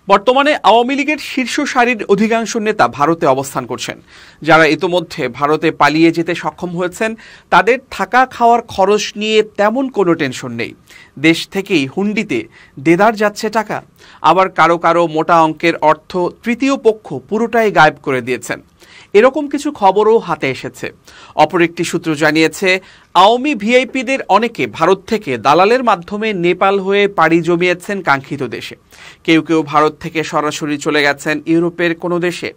বর্তমানে আওয়ামী লীগের শীর্ষ সারির অধিকাংশ নেতা ভারতে অবস্থান করছেন। যারা ইতোমধ্যে ভারতে পালিয়ে যেতে সক্ষম হয়েছেন তাদের থাকা খাওয়ার খরচ নিয়ে তেমন কোনো টেনশন নেই। দেশ থেকেই হুন্ডিতে দেদার যাচ্ছে টাকা। আবার কারো কারো মোটা অঙ্কের অর্থ তৃতীয় পক্ষ পুরোটাই গায়েব করে দিয়েছেন। এরকম কিছু খবরও হাতে এসেছে। অপর একটি সূত্র জানিয়েছে, আওয়ামী ভিআইপিদের অনেকে ভারত থেকে দালালের মাধ্যমে নেপাল হয়ে পাড়ি জমিয়েছেন কাঙ্ক্ষিত দেশে। কেউ কেউ ভারত থেকে সরাসরি চলে গেছেন ইউরোপের কোনো দেশে,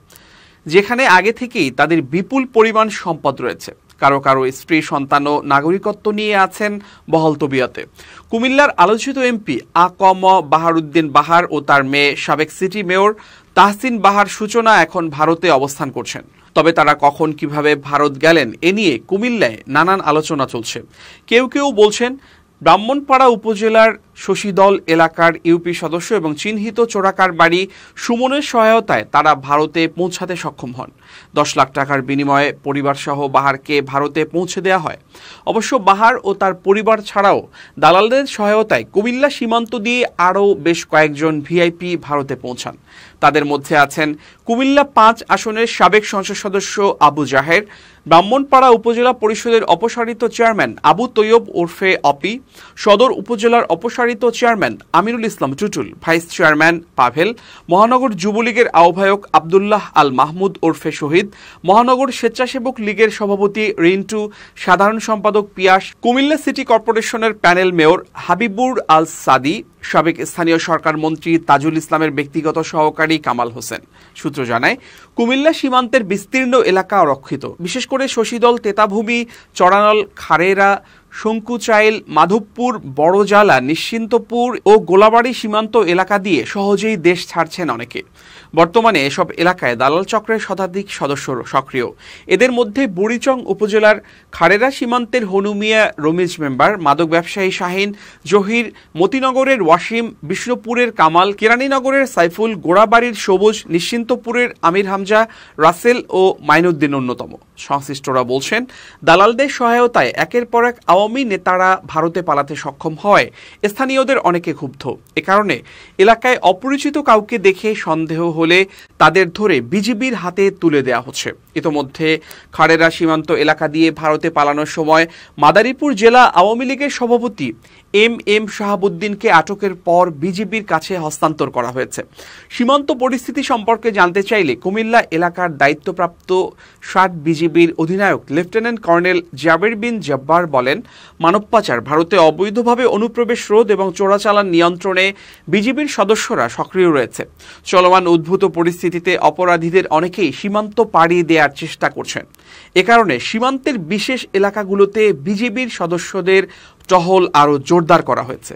যেখানে আগে থেকেই তাদের বিপুল পরিমাণ সম্পদ রয়েছে। কারো কারো স্ত্রী সন্তান ও নাগরিকত্ব নিয়ে আছেন বহাল তবিয়তে। কুমিল্লার আলোচিত এমপি আ.ক.ম বাহারউদ্দিন বাহার ও তার মেয়ে সাবেক সিটি মেয়র তাহসিন বাহার সূচনা এখন ভারতে অবস্থান করছেন। তবে তারা কখন কিভাবে ভারত গেলেন এ নিয়ে কুমিল্লায় নানান আলোচনা চলছে। কেউ কেউ বলছেন, ব্রাহ্মণপাড়া উপজেলার শশীদল এলাকার ইউপি সদস্য এবং চিহ্নিত চোরাকার বাড়ি সুমনের সহায়তায় তারা ভারতে পৌঁছাতে সক্ষম হন। 10 লাখ টাকার বিনিময়ে পরিবারসহ বাহারকে ভারতে পৌঁছে দেওয়া হয়। অবশ্য বাহার ও তার পরিবার ছাড়াও দালালদের সহায়তায় কুমিল্লা সীমান্ত দিয়ে আরও বেশ কয়েকজন ভিআইপি ভারতে পৌঁছান। তাদের মধ্যে আছেন কুমিল্লা 5 আসনের সাবেক সংসদ সদস্য আবু জাহের, ব্রাহ্মণপাড়া উপজেলা পরিষদের অপসারিত চেয়ারম্যান আবু তৈয়ব ওরফে অপি, সদর উপজেলার অপসারিত chairman Amirul Islam Tutul, vice chairman Pavel, মহানগর যুবলীগের আহ্বায়ক আবদুল্লাহ আল মাহমুদ ওরফে শহীদ, মহানগর স্বেচ্ছাসেবক লীগের সভাপতি রিন্টু, সাধারণ সম্পাদক পিয়াস, কুমিল্লা সিটি কর্পোরেশনের প্যানেল মেয়র হাবিবুর আল সাদি, সাবেক স্থানীয় সরকার মন্ত্রী তাজুল ইসলামের ব্যক্তিগত সহকারী কামাল হোসেন। সূত্র জানায়, কুমিল্লা সীমান্তের বিস্তীর্ণ এলাকা রক্ষিত। বিশেষ করে শশীদল, তেতাভূমি, চড়ানল, খারেরা, শঙ্কুচাইল, মাধবপুর, বড়জালা, নিশ্চিন্তপুর ও গোলাবাড়ি সীমান্ত এলাকা দিয়ে সহজেই দেশ ছাড়ছেন অনেকে। বর্তমানে এসব এলাকায় দালাল চক্রের শতাধিক সদস্য সক্রিয়। এদের মধ্যে বুড়িচং উপজেলার খারেরা সীমান্তের হনুমিয়া রমিজ মেম্বার, মাদক ব্যবসায়ী শাহিন, জহির, মতিনগরের ওয়াসিম, বিষ্ণুপুরের কামাল, কেরানীনগরের সাইফুল, গোড়াবাড়ির সবুজ, নিশ্চিন্তপুরের আমির হামজা, রাসেল ও মাইনুদ্দিন অন্যতম। সংশ্লিষ্টরা বলছেন, দালালদের সহায়তায় একের পর এক আওয়ামী নেতারা ভারতে পালাতে সক্ষম হয় স্থানীয়দের অনেকে ক্ষুব্ধ। এ কারণে এলাকায় অপরিচিত কাউকে দেখে সন্দেহ হলে তাদের ধরে বিজিবির হাতে তুলে দেওয়া হচ্ছে। ইতোমধ্যে খাড়েরা সীমান্ত এলাকা দিয়ে ভারতে পালানোর সময় মাদারীপুর জেলা আওয়ামী লীগের সভাপতি এম শাহাবুদ্দিনকে আটকের পর বিজিবির কাছে হস্তান্তর করা হয়েছে। সীমান্ত পরিস্থিতি সম্পর্কে জানতে চাইলে কুমিল্লা এলাকার দায়িত্বপ্রাপ্ত 60 বিজিবির অধিনায়ক লেফটেন্যান্ট কর্নেল জাবের বিন জব্বার বলেন, মানব পাচার, ভারতে অবৈধভাবে অনুপ্রবেশ রোধ এবং চোরাচালান নিয়ন্ত্রণে বিজিবির সদস্যরা সক্রিয় রয়েছে। চলমান উদ্ভূত পরিস্থিতিতে অপরাধীদের অনেকেই সীমান্ত পাড়ি দেওয়ার চেষ্টা করছেন। এ কারণে সীমান্তের বিশেষ এলাকাগুলোতে বিজিবির সদস্যদের টহল আরও জোরদার করা হয়েছে।